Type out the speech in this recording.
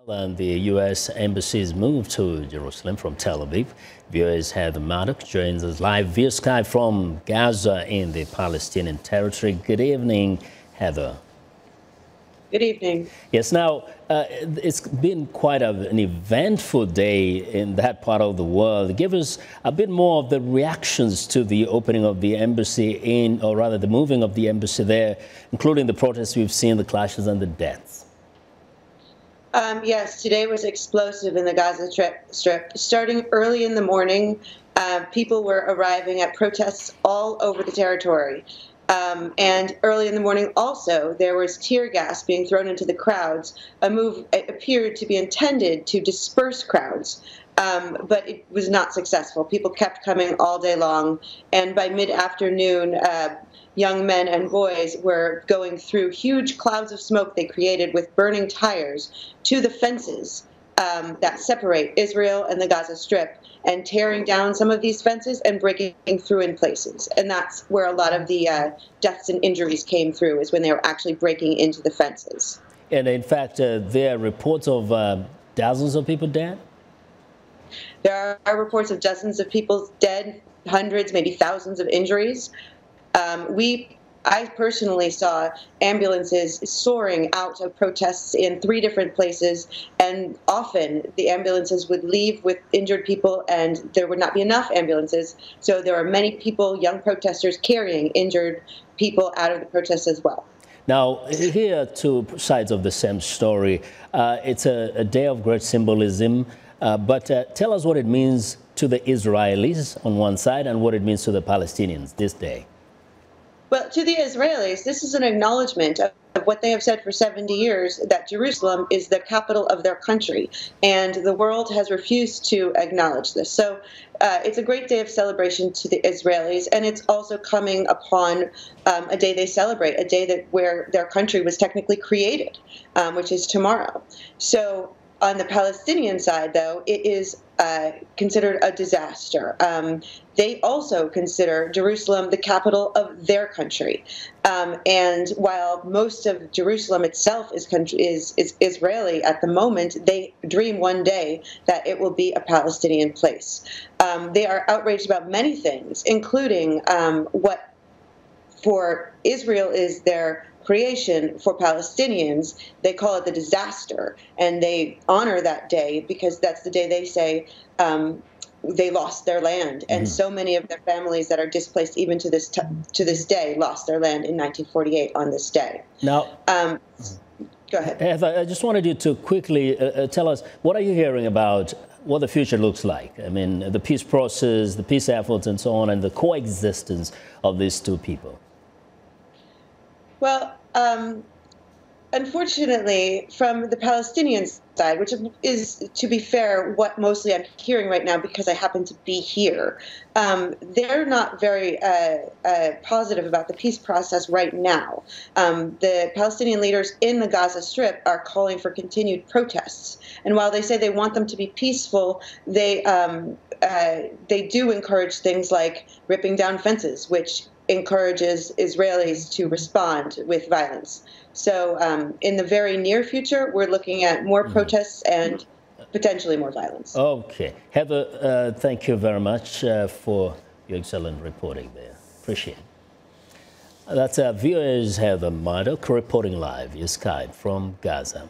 And the U.S. Embassy's move to Jerusalem from Tel Aviv. Viewers have Murdock joins us live via Skype from Gaza in the Palestinian territory. Good evening, Heather. Good evening. Yes, now, it's been quite an eventful day in that part of the world. Give us a bit more of the reactions to the opening of the embassy or rather the moving of the embassy there, including the protests we've seen, the clashes and the deaths. Yes, today was explosive in the Gaza Strip. Starting early in the morning, people were arriving at protests all over the territory. And early in the morning also, there was tear gas being thrown into the crowds, a move it appeared to be intended to disperse crowds. But it was not successful. People kept coming all day long, and by mid-afternoon, young men and boys were going through huge clouds of smoke they created with burning tires to the fences that separate Israel and the Gaza Strip, and tearing down some of these fences and breaking through in places. And that's where a lot of the deaths and injuries came through, is when they were actually breaking into the fences. And in fact, there are reports of dozens of people dead? There are reports of dozens of people dead, hundreds, maybe thousands of injuries. I personally saw ambulances soaring out of protests in 3 different places, and often the ambulances would leave with injured people and there would not be enough ambulances. So there are many people, young protesters, carrying injured people out of the protests as well. Now, here are 2 sides of the same story. It's a day of great symbolism, but tell us what it means to the Israelis on one side and what it means to the Palestinians this day. Well, to the Israelis, this is an acknowledgement of what they have said for 70 years, that Jerusalem is the capital of their country, and the world has refused to acknowledge this. So it's a great day of celebration to the Israelis, and it's also coming upon a day they celebrate, a day where their country was technically created, which is tomorrow. So on the Palestinian side, though, it is considered a disaster. They also consider Jerusalem the capital of their country. And while most of Jerusalem itself is Israeli at the moment, they dream one day that it will be a Palestinian place. They are outraged about many things, including what for Israel is their creation. For Palestinians, they call it the disaster, and they honor that day because that's the day they say they lost their land, and so many of their families that are displaced even to this day lost their land in 1948 on this day. Now, go ahead. Heather, I just wanted you to quickly tell us, what are you hearing about what the future looks like? I mean, the peace process, the peace efforts and so on, and the coexistence of these 2 people. Well, unfortunately, from the Palestinian side, which is, to be fair, what mostly I'm hearing right now because I happen to be here, they're not very positive about the peace process right now. The Palestinian leaders in the Gaza Strip are calling for continued protests. And while they say they want them to be peaceful, they do encourage things like ripping down fences, which encourages Israelis to respond with violence. So in the very near future, we're looking at more protests and potentially more violence. Okay. Heather, thank you very much for your excellent reporting there. Appreciate it. That's viewers Heather Murdock reporting live via Skype from Gaza.